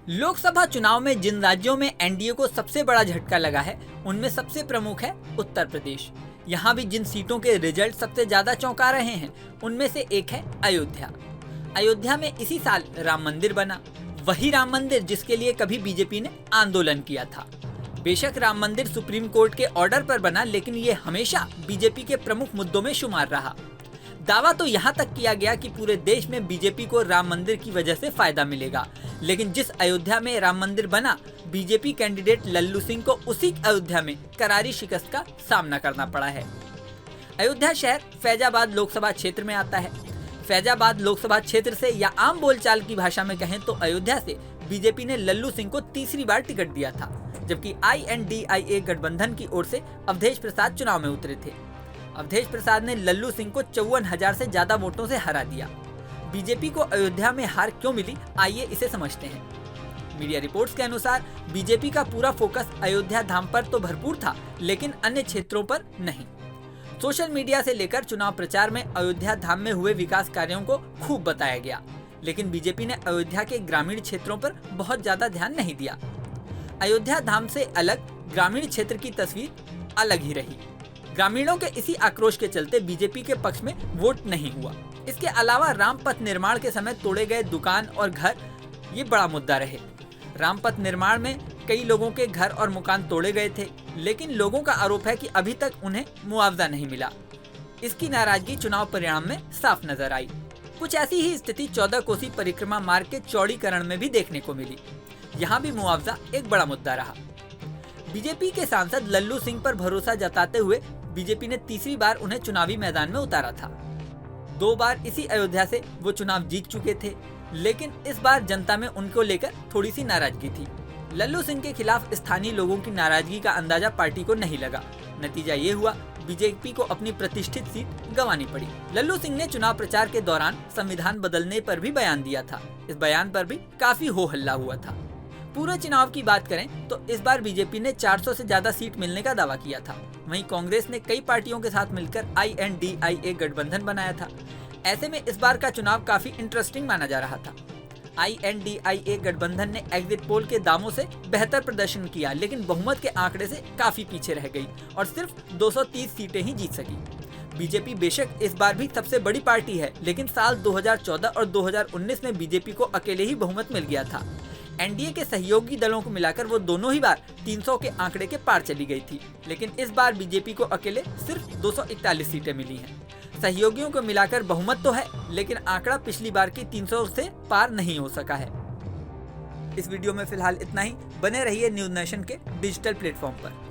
लोकसभा चुनाव में जिन राज्यों में एनडीए को सबसे बड़ा झटका लगा है, उनमें सबसे प्रमुख है उत्तर प्रदेश। यहाँ भी जिन सीटों के रिजल्ट सबसे ज्यादा चौंका रहे हैं, उनमें से एक है अयोध्या। अयोध्या में इसी साल राम मंदिर बना, वही राम मंदिर जिसके लिए कभी बीजेपी ने आंदोलन किया था। बेशक राम मंदिर सुप्रीम कोर्ट के ऑर्डर पर बना, लेकिन ये हमेशा बीजेपी के प्रमुख मुद्दों में शुमार रहा। दावा तो यहाँ तक किया गया कि पूरे देश में बीजेपी को राम मंदिर की वजह से फायदा मिलेगा, लेकिन जिस अयोध्या में राम मंदिर बना, बीजेपी कैंडिडेट लल्लू सिंह को उसी अयोध्या में करारी शिकस्त का सामना करना पड़ा है। अयोध्या शहर फैजाबाद लोकसभा क्षेत्र में आता है। फैजाबाद लोकसभा क्षेत्र से या आम बोलचाल की भाषा में कहें तो अयोध्या से बीजेपी ने लल्लू सिंह को तीसरी बार टिकट दिया था, जबकि INDIA गठबंधन की ओर से अवधेश प्रसाद चुनाव में उतरे थे। अवधेश प्रसाद ने लल्लू सिंह को 54,000 से ज्यादा वोटों से हरा दिया। बीजेपी को अयोध्या में हार क्यों मिली, आइए इसे समझते हैं। मीडिया रिपोर्ट्स के अनुसार बीजेपी का पूरा फोकस अयोध्या धाम पर तो भरपूर था, लेकिन अन्य क्षेत्रों पर नहीं। सोशल मीडिया से लेकर चुनाव प्रचार में अयोध्या धाम में हुए विकास कार्यों को खूब बताया गया, लेकिन बीजेपी ने अयोध्या के ग्रामीण क्षेत्रों पर बहुत ज्यादा ध्यान नहीं दिया। अयोध्या धाम से अलग ग्रामीण क्षेत्र की तस्वीर अलग ही रही। ग्रामीणों के इसी आक्रोश के चलते बीजेपी के पक्ष में वोट नहीं हुआ। इसके अलावा राम पथ निर्माण के समय तोड़े गए दुकान और घर ये बड़ा मुद्दा रहे। राम पथ निर्माण में कई लोगों के घर और मकान तोड़े गए थे, लेकिन लोगों का आरोप है कि अभी तक उन्हें मुआवजा नहीं मिला। इसकी नाराजगी चुनाव परिणाम में साफ नजर आई। कुछ ऐसी ही स्थिति 14 कोसी परिक्रमा मार्ग के चौड़ीकरण में भी देखने को मिली। यहाँ भी मुआवजा एक बड़ा मुद्दा रहा। बीजेपी के सांसद लल्लू सिंह पर भरोसा जताते हुए बीजेपी ने तीसरी बार उन्हें चुनावी मैदान में उतारा था। 2 बार इसी अयोध्या से वो चुनाव जीत चुके थे, लेकिन इस बार जनता में उनको लेकर थोड़ी सी नाराजगी थी। लल्लू सिंह के खिलाफ स्थानीय लोगों की नाराजगी का अंदाजा पार्टी को नहीं लगा। नतीजा ये हुआ, बीजेपी को अपनी प्रतिष्ठित सीट गंवानी पड़ी। लल्लू सिंह ने चुनाव प्रचार के दौरान संविधान बदलने पर भी बयान दिया था। इस बयान पर भी काफी हो हल्ला हुआ था। पूरे चुनाव की बात करें तो इस बार बीजेपी ने 400 से ज्यादा सीट मिलने का दावा किया था। वहीं कांग्रेस ने कई पार्टियों के साथ मिलकर INDIA गठबंधन बनाया था। ऐसे में इस बार का चुनाव काफी इंटरेस्टिंग माना जा रहा था। INDIA गठबंधन ने एग्जिट पोल के दावों से बेहतर प्रदर्शन किया, लेकिन बहुमत के आंकड़े से काफी पीछे रह गई और सिर्फ 230 सीटें ही जीत सकी। बीजेपी बेशक इस बार भी सबसे बड़ी पार्टी है, लेकिन साल 2014 और 2019 में बीजेपी को अकेले ही बहुमत मिल गया था। एनडीए के सहयोगी दलों को मिलाकर वो दोनों ही बार 300 के आंकड़े के पार चली गई थी, लेकिन इस बार बीजेपी को अकेले सिर्फ 241 सीटें मिली हैं। सहयोगियों को मिलाकर बहुमत तो है, लेकिन आंकड़ा पिछली बार की 300 से पार नहीं हो सका है। इस वीडियो में फिलहाल इतना ही। बने रहिए न्यूज़ नेशन के डिजिटल प्लेटफॉर्म पर।